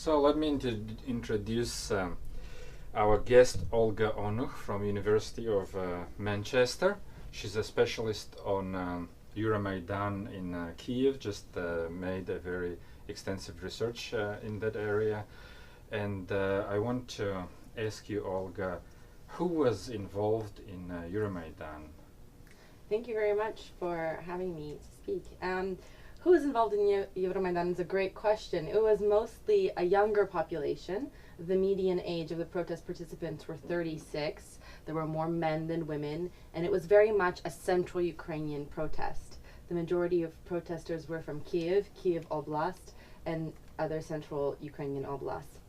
So let me introduce our guest Olga Onuch from University of Manchester. She's a specialist on Euromaidan in Kiev, just made a very extensive research in that area. And I want to ask you, Olga, who was involved in Euromaidan? Thank you very much for having me to speak. Who was involved in Euromaidan is a great question. It was mostly a younger population. The median age of the protest participants were 36. There were more men than women, and it was very much a central Ukrainian protest. The majority of protesters were from Kiev, Kiev Oblast, and other central Ukrainian oblasts.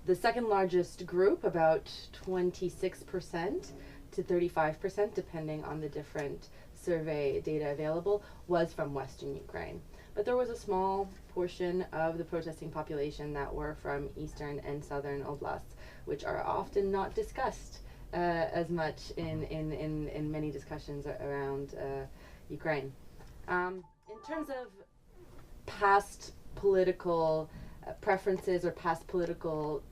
The second largest group, about 26% to 35%, depending on the different survey data available, was from Western Ukraine. But there was a small portion of the protesting population that were from Eastern and Southern oblasts, which are often not discussed as much in many discussions around Ukraine. In terms of past political preferences or past political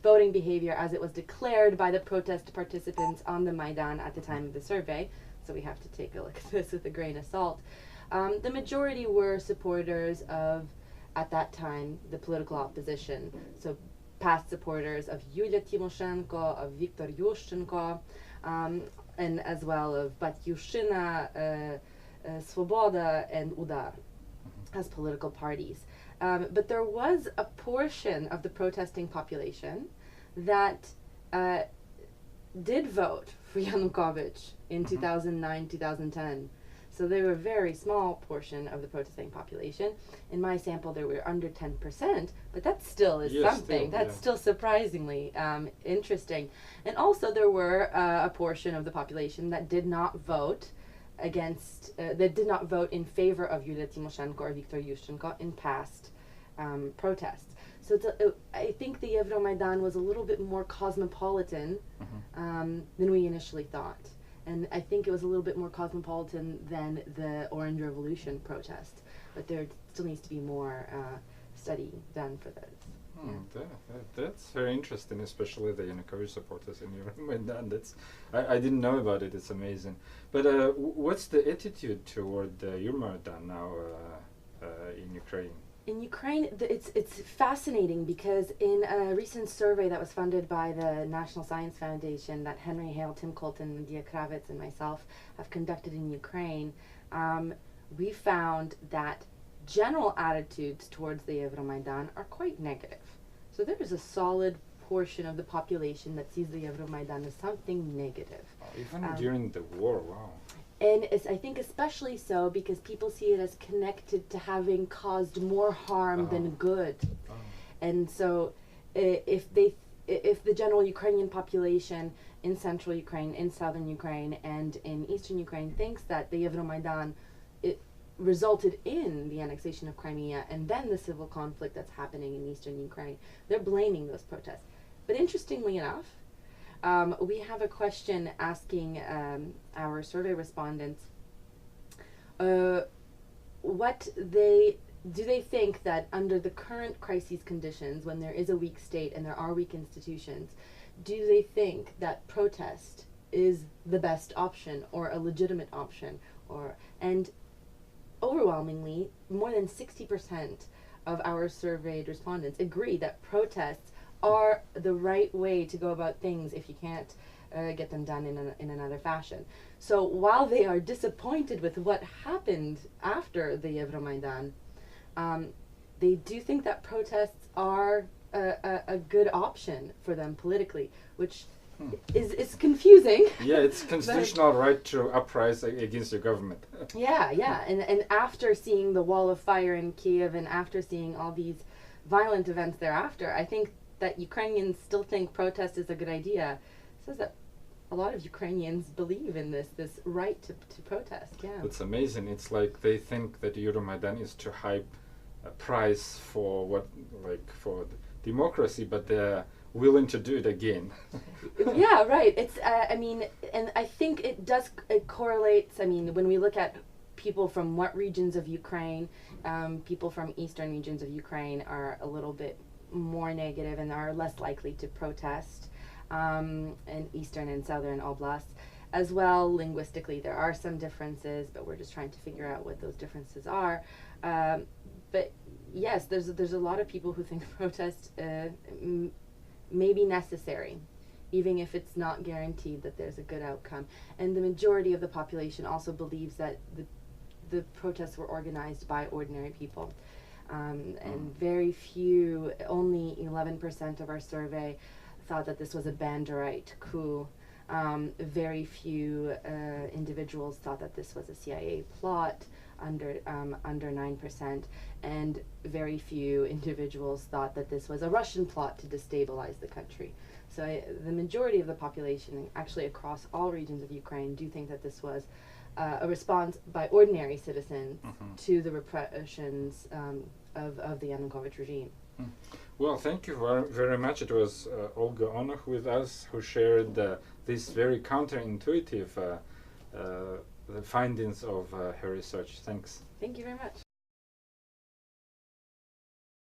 voting behavior as it was declared by the protest participants on the Maidan at the time of the survey, so we have to take a look at this with a grain of salt. The majority were supporters of, at that time, the political opposition. So past supporters of Yulia Tymoshenko, of Viktor Yushchenko, and as well of Batyushina, Svoboda, and Udar as political parties. But there was a portion of the protesting population that did vote for Yanukovych in 2009, 2010. So they were a very small portion of the protesting population. In my sample, they were under 10%, but that still is something. That's still surprisingly interesting. And also there were a portion of the population that did not vote against, that did not vote in favor of Yulia Tymoshenko or Viktor Yushchenko in past protests. So I think the Euromaidan was a little bit more cosmopolitan than we initially thought. And I think it was a little bit more cosmopolitan than the Orange Revolution protest. But there still needs to be more study done for this. That's very interesting, especially the Yanukovych supporters in Euromaidan. I didn't know about it. It's amazing. But what's the attitude toward Euromaidan now in Ukraine? In Ukraine, it's fascinating because in a recent survey that was funded by the National Science Foundation that Henry Hale, Tim Colton, Nadia Kravitz, and myself have conducted in Ukraine, we found that general attitudes towards the Euromaidan are quite negative. So there is a solid portion of the population that sees the Euromaidan as something negative. Even during the war, wow. And I think especially so because people see it as connected to having caused more harm than good. And so if the general Ukrainian population in central Ukraine, in southern Ukraine, and in eastern Ukraine thinks that the Euromaidan resulted in the annexation of Crimea and then the civil conflict that's happening in eastern Ukraine, they're blaming those protests. But interestingly enough, we have a question asking our survey respondents what do they think that under the current crisis conditions, when there is a weak state and there are weak institutions, do they think that protest is the best option or a legitimate option? And overwhelmingly, more than 60% of our surveyed respondents agree that protests are the right way to go about things if you can't get them done in another fashion. So while they are disappointed with what happened after the Euromaidan, they do think that protests are a good option for them politically, which is confusing. Yeah, it's constitutional right to uprise against the government. Yeah, and after seeing the wall of fire in Kiev and after seeing all these violent events thereafter, I think that Ukrainians still think protest is a good idea. It says that a lot of Ukrainians believe in this right to protest. Yeah, it's amazing. It's like they think that Euromaidan is to hype a price for for democracy, but they're willing to do it again. Yeah, right. It's I mean, and I think it correlates. I mean, when we look at people from what regions of Ukraine, people from eastern regions of Ukraine are a little bit more negative and are less likely to protest in eastern and southern oblasts. As well, linguistically, there are some differences, but we're just trying to figure out what those differences are. But yes, there's a lot of people who think protest may be necessary, even if it's not guaranteed that there's a good outcome. And the majority of the population also believes that the protests were organized by ordinary people. And very few, only 11% of our survey thought that this was a Banderite coup. Very few individuals thought that this was a CIA plot, under 9%, and very few individuals thought that this was a Russian plot to destabilize the country. So the majority of the population, actually across all regions of Ukraine, do think that this was a response by ordinary citizens to the repressions of the Yanukovych regime. Well, thank you very much. It was Olga Onuch with us, who shared this very counterintuitive the findings of her research. Thanks. Thank you very much.